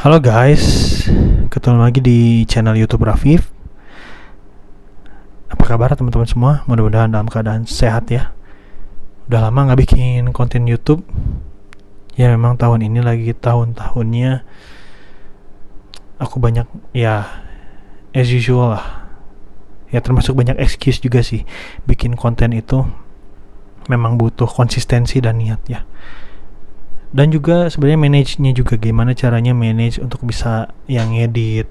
Halo guys, ketemu lagi di channel YouTube Rafif. Apa kabar teman-teman semua? Mudah-mudahan dalam keadaan sehat ya. Udah lama nggak bikin konten YouTube. Ya memang tahun ini lagi tahun-tahunnya aku banyak ya as usual lah. Ya termasuk banyak excuse juga sih. Bikin konten itu memang butuh konsistensi dan niat ya. Dan juga sebenarnya manage-nya juga, gimana caranya manage untuk bisa yang edit,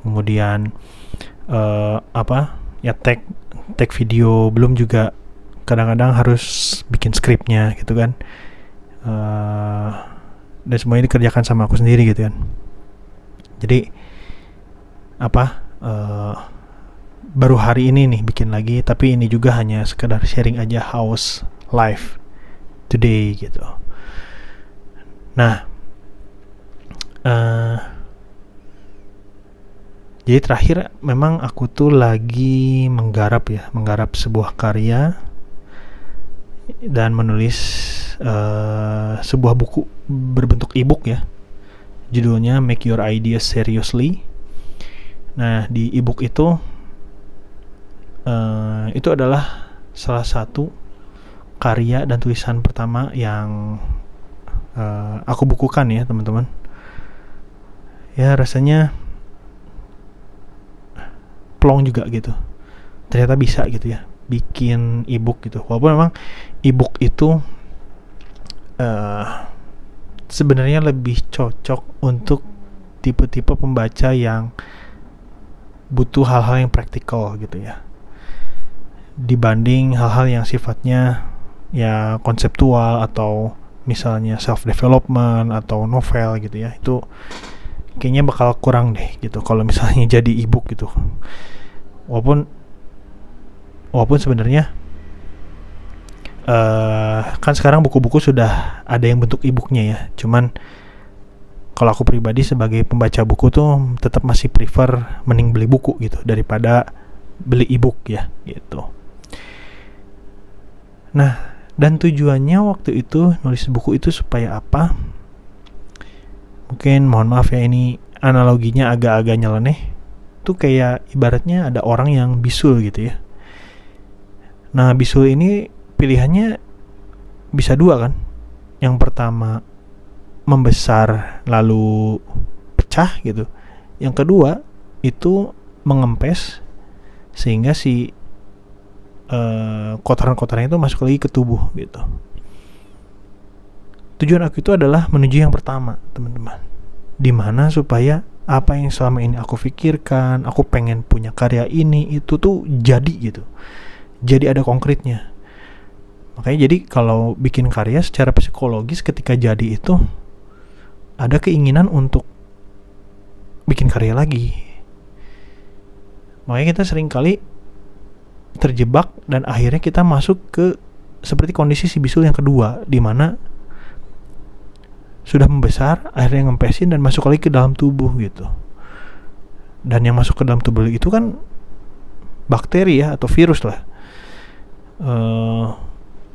kemudian tag video, belum juga kadang-kadang harus bikin skripnya gitu kan. Dan semuanya dikerjakan sama aku sendiri gitu kan. Jadi baru hari ini nih bikin lagi, tapi ini juga hanya sekedar sharing aja how's life today gitu. Nah, jadi terakhir memang aku tuh lagi menggarap sebuah karya dan menulis sebuah buku berbentuk ebook ya. Judulnya Make Your Ideas Seriously. Nah, di ebook itu adalah salah satu karya dan tulisan pertama yang aku bukukan ya teman-teman. Ya rasanya plong juga gitu, ternyata bisa gitu ya bikin ebook gitu. Walaupun memang ebook itu sebenarnya lebih cocok untuk tipe-tipe pembaca yang butuh hal-hal yang praktikal gitu ya, dibanding hal-hal yang sifatnya ya konseptual atau misalnya self development atau novel gitu ya. Itu kayaknya bakal kurang deh gitu kalau misalnya jadi ebook gitu. Walaupun sebenarnya kan sekarang buku-buku sudah ada yang bentuk ebooknya ya. Cuman kalau aku pribadi sebagai pembaca buku tuh tetap masih prefer mending beli buku gitu daripada beli ebook ya gitu. Nah, dan tujuannya waktu itu nulis buku itu supaya apa? Mungkin mohon maaf ya, ini analoginya agak-agak nyeleneh. Itu kayak ibaratnya ada orang yang bisul gitu ya. Nah, bisul ini pilihannya bisa dua kan. Yang pertama membesar lalu pecah gitu. Yang kedua itu mengempes sehingga si kotoran-kotoran itu masuk lagi ke tubuh gitu. Tujuan aku itu adalah menuju yang pertama, teman-teman. Dimana supaya apa yang selama ini aku pikirkan, aku pengen punya karya ini, itu tuh jadi gitu. Jadi ada konkretnya. Makanya jadi kalau bikin karya secara psikologis ketika jadi itu ada keinginan untuk bikin karya lagi. Makanya kita sering kali terjebak dan akhirnya kita masuk ke seperti kondisi si bisul yang kedua, di mana sudah membesar, akhirnya ngempesin dan masuk lagi ke dalam tubuh gitu. Dan yang masuk ke dalam tubuh itu kan bakteri ya atau virus lah,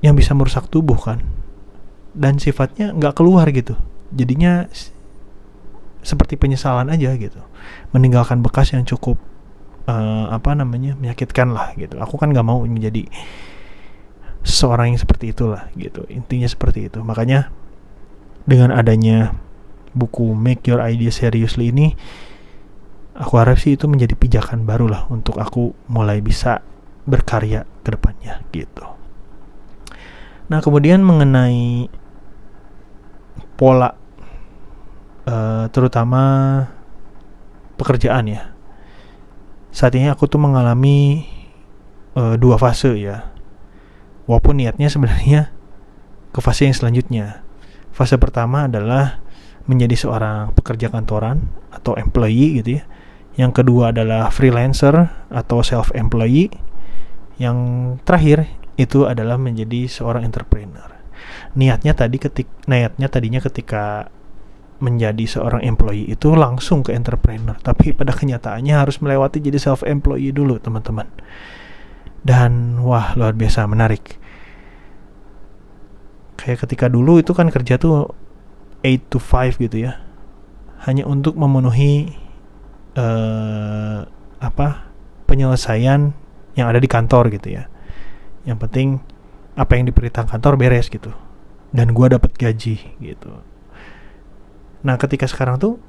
yang bisa merusak tubuh kan, dan sifatnya nggak keluar gitu. Jadinya seperti penyesalan aja gitu, meninggalkan bekas yang cukup menyakitkan lah gitu. Aku kan nggak mau menjadi seorang yang seperti itulah gitu. Intinya seperti itu. Makanya dengan adanya buku Make Your Ideas Seriously ini, aku harap sih itu menjadi pijakan baru lah untuk aku mulai bisa berkarya ke depannya gitu. Nah, kemudian mengenai pola terutama pekerjaan ya. Saat ini aku tuh mengalami dua fase ya. Walaupun niatnya sebenarnya ke fase yang selanjutnya. Fase pertama adalah menjadi seorang pekerja kantoran atau employee gitu ya. Yang kedua adalah freelancer atau self-employee. Yang terakhir itu adalah menjadi seorang entrepreneur. Niatnya tadinya ketika menjadi seorang employee itu langsung ke entrepreneur, tapi pada kenyataannya harus melewati jadi self-employee dulu, teman-teman. Dan wah, luar biasa menarik. Kayak ketika dulu itu kan kerja tuh 8 to 5 gitu ya. hanya untuk memenuhi penyelesaian yang ada di kantor gitu ya. Yang penting apa yang diperintah kantor beres gitu, dan gue dapat gaji gitu. Nah ketika sekarang tuh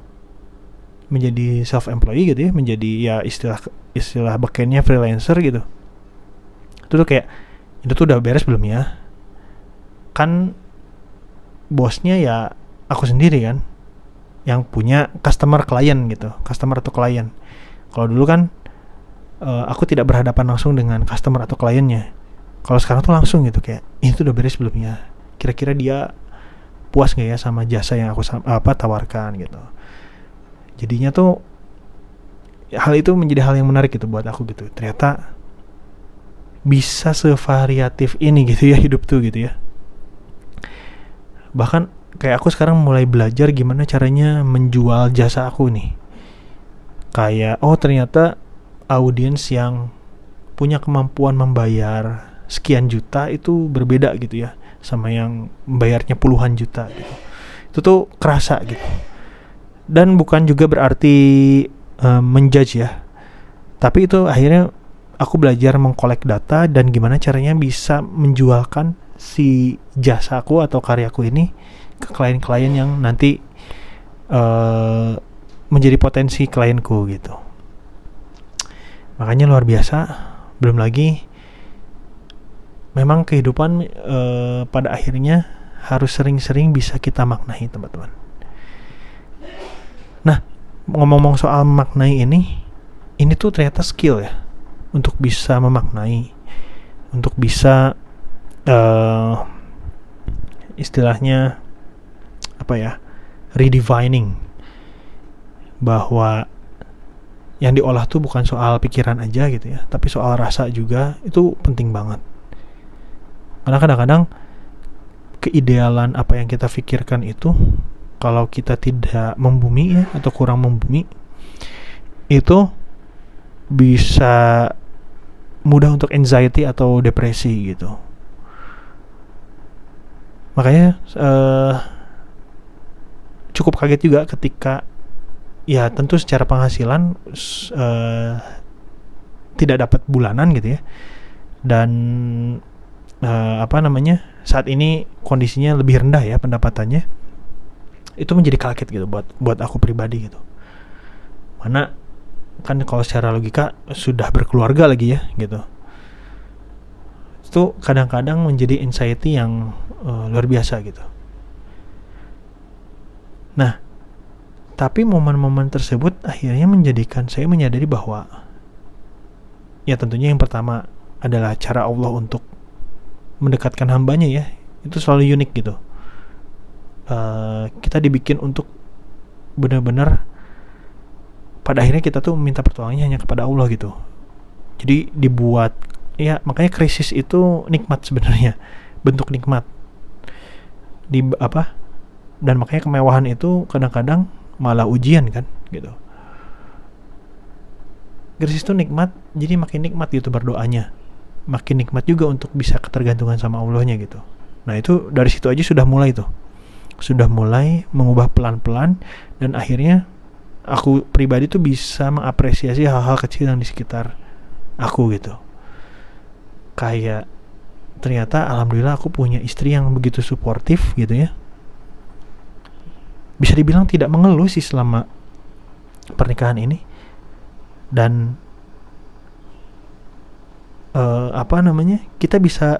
menjadi self employee gitu ya, menjadi ya istilah bekennya freelancer gitu, itu tuh kayak itu tuh udah beres belum ya? Kan bosnya ya aku sendiri kan, yang punya customer klien gitu, customer atau klien. Kalau dulu kan aku tidak berhadapan langsung dengan customer atau kliennya. Kalau sekarang tuh langsung gitu, kayak ini tuh udah beres belum ya? Kira-kira dia puas nggak ya sama jasa yang aku tawarkan gitu. Jadinya tuh hal itu menjadi hal yang menarik gitu buat aku gitu. Ternyata bisa sevariatif ini gitu ya hidup tuh gitu ya. Bahkan kayak aku sekarang mulai belajar gimana caranya menjual jasa aku nih. Kayak ternyata audiens yang punya kemampuan membayar sekian juta itu berbeda gitu ya, sama yang membayarnya puluhan juta gitu. Itu tuh kerasa gitu. Dan bukan juga berarti menjudge ya, tapi itu akhirnya aku belajar mengkolek data dan gimana caranya bisa menjualkan si jasaku atau karyaku ini ke klien-klien yang nanti menjadi potensi klienku gitu. Makanya luar biasa. Belum lagi memang kehidupan pada akhirnya harus sering-sering bisa kita maknai, teman-teman. Nah, ngomong-ngomong soal memaknai ini tuh ternyata skill ya, untuk bisa memaknai, untuk bisa istilahnya redefining, bahwa yang diolah tuh bukan soal pikiran aja gitu ya, tapi soal rasa juga. Itu penting banget. Karena kadang-kadang keidealan apa yang kita pikirkan itu, kalau kita tidak membumi ya, atau kurang membumi, itu bisa mudah untuk anxiety atau depresi gitu. Makanya cukup kaget juga ketika ya tentu secara penghasilan tidak dapat bulanan gitu ya, dan saat ini kondisinya lebih rendah ya pendapatannya. Itu menjadi kaget gitu buat aku pribadi gitu. Mana kan kalau secara logika sudah berkeluarga lagi ya gitu. Itu kadang-kadang menjadi anxiety yang luar biasa gitu. Nah, tapi momen-momen tersebut akhirnya menjadikan saya menyadari bahwa ya tentunya yang pertama adalah cara Allah untuk mendekatkan hambanya ya. Itu selalu unik gitu. Kita dibikin untuk benar-benar pada akhirnya kita tuh minta pertolongannya hanya kepada Allah gitu. Jadi dibuat ya, makanya krisis itu nikmat sebenarnya, bentuk nikmat. Dan makanya kemewahan itu kadang-kadang malah ujian kan gitu. Krisis itu nikmat, jadi makin nikmat gitu berdoanya. Makin nikmat juga untuk bisa ketergantungan sama Allahnya gitu. Nah itu dari situ aja sudah mulai tuh. Sudah mulai mengubah pelan-pelan, dan akhirnya aku pribadi tuh bisa mengapresiasi hal-hal kecil yang di sekitar aku gitu. Kayak ternyata alhamdulillah aku punya istri yang begitu suportif gitu ya. Bisa dibilang tidak mengeluh sih selama pernikahan ini. Dan kita bisa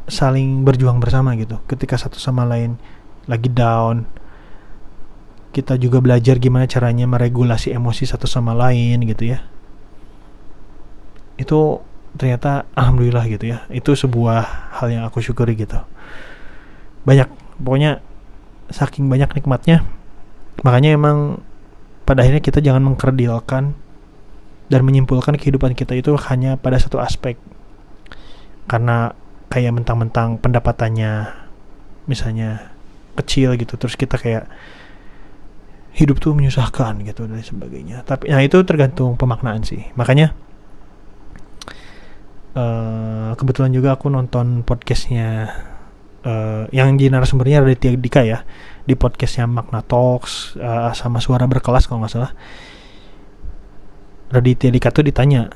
saling berjuang bersama gitu. Ketika satu sama lain lagi down, kita juga belajar gimana caranya meregulasi emosi satu sama lain gitu ya. Itu ternyata alhamdulillah gitu ya. Itu sebuah hal yang aku syukuri gitu. Pokoknya saking banyak nikmatnya. Makanya emang pada akhirnya kita jangan mengkerdilkan dan menyimpulkan kehidupan kita itu hanya pada satu aspek. Karena kayak mentang-mentang pendapatannya misalnya kecil gitu, terus kita kayak hidup tuh menyusahkan gitu dan sebagainya. Tapi itu tergantung pemaknaan sih. Makanya kebetulan juga aku nonton podcastnya yang di narasumbernya Raditya Dika ya, di podcastnya Magna Talks sama Suara Berkelas kalau nggak salah. Raditya Dika tuh ditanya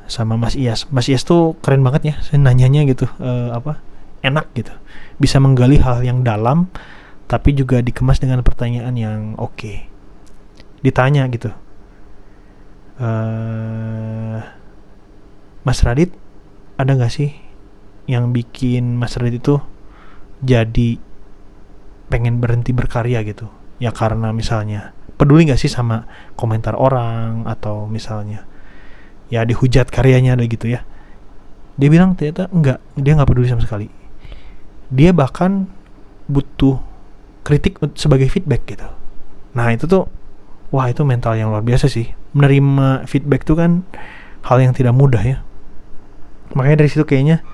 sama Mas Iyas tuh keren banget ya, saya nanyanya gitu, enak gitu, bisa menggali hal yang dalam tapi juga dikemas dengan pertanyaan yang oke. Ditanya gitu, Mas Radit, ada nggak sih yang bikin Mas Radit itu jadi pengen berhenti berkarya gitu? Ya karena misalnya peduli nggak sih sama komentar orang, atau misalnya ya dihujat karyanya gitu ya. Dia bilang ternyata enggak, dia nggak peduli sama sekali. Dia bahkan butuh kritik sebagai feedback gitu. Nah itu tuh, wah itu mental yang luar biasa sih. Menerima feedback tuh kan hal yang tidak mudah ya. Makanya dari situ kayaknya,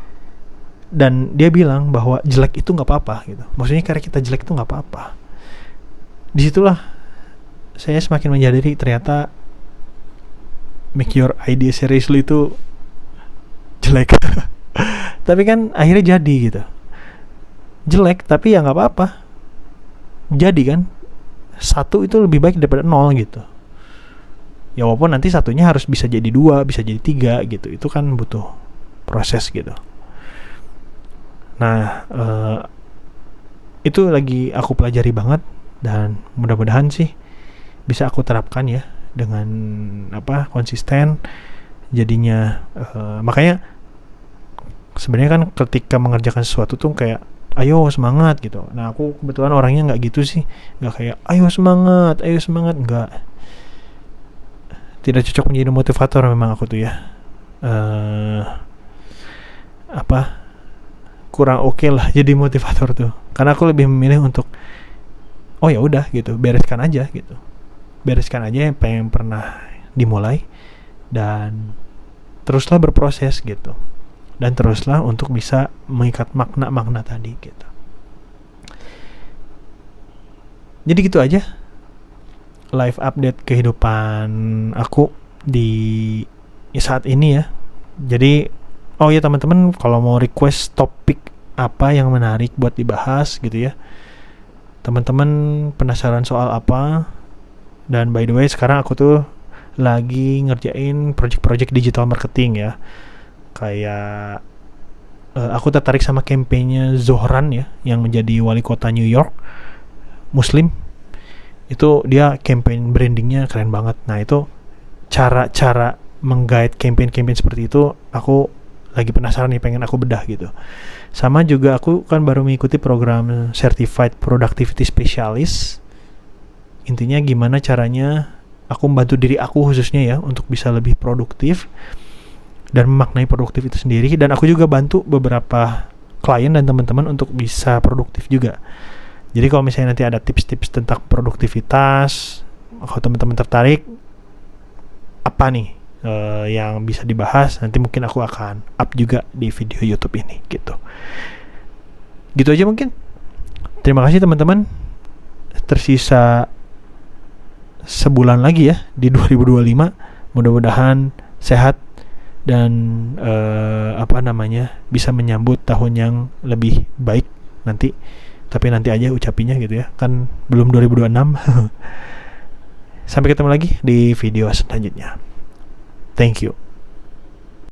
dan dia bilang bahwa jelek itu nggak apa-apa gitu. Maksudnya karya kita jelek itu nggak apa-apa. Disitulah saya semakin menyadari ternyata make your idea seriously itu jelek. Tapi kan akhirnya jadi gitu. Jelek tapi ya nggak apa-apa. Jadi kan 1 itu lebih baik daripada 0 gitu. Ya walaupun nanti satunya harus bisa jadi 2, bisa jadi 3 gitu. Itu kan butuh proses gitu. Nah itu lagi aku pelajari banget, dan mudah-mudahan sih bisa aku terapkan ya dengan konsisten. Jadinya makanya sebenarnya kan ketika mengerjakan sesuatu tuh kayak ayo semangat gitu. Nah aku kebetulan orangnya nggak gitu sih, nggak kayak ayo semangat, nggak, tidak cocok menjadi motivator memang aku tuh ya. Kurang oke lah jadi motivator tuh, karena aku lebih memilih untuk oh ya udah gitu, bereskan aja apa yang pernah dimulai, dan teruslah berproses gitu, dan teruslah untuk bisa mengikat makna-makna tadi gitu. Jadi gitu aja live update kehidupan aku di saat ini ya. Jadi oh ya teman-teman, kalau mau request topik apa yang menarik buat dibahas gitu ya, teman-teman penasaran soal apa. Dan by the way sekarang aku tuh lagi ngerjain project-project digital marketing ya. Kayak aku tertarik sama kampanye Zohran ya, yang menjadi wali kota New York, Muslim. Itu dia campaign brandingnya keren banget. Nah itu cara-cara mengguide campaign seperti itu aku lagi penasaran nih, pengen aku bedah gitu. Sama juga aku kan baru mengikuti program Certified Productivity Specialist. Intinya gimana caranya aku membantu diri aku khususnya ya untuk bisa lebih produktif dan memaknai produktif itu sendiri. Dan aku juga bantu beberapa klien dan teman-teman untuk bisa produktif juga. Jadi kalau misalnya nanti ada tips-tips tentang produktivitas, kalau teman-teman tertarik apa nih yang bisa dibahas, nanti mungkin aku akan up juga di video YouTube ini gitu. Gitu aja mungkin. Terima kasih teman-teman. Tersisa sebulan lagi ya di 2025. Mudah-mudahan sehat dan bisa menyambut tahun yang lebih baik nanti. Tapi nanti aja ucapinya gitu ya. Kan belum 2026. Sampai ketemu lagi di video selanjutnya. Thank you.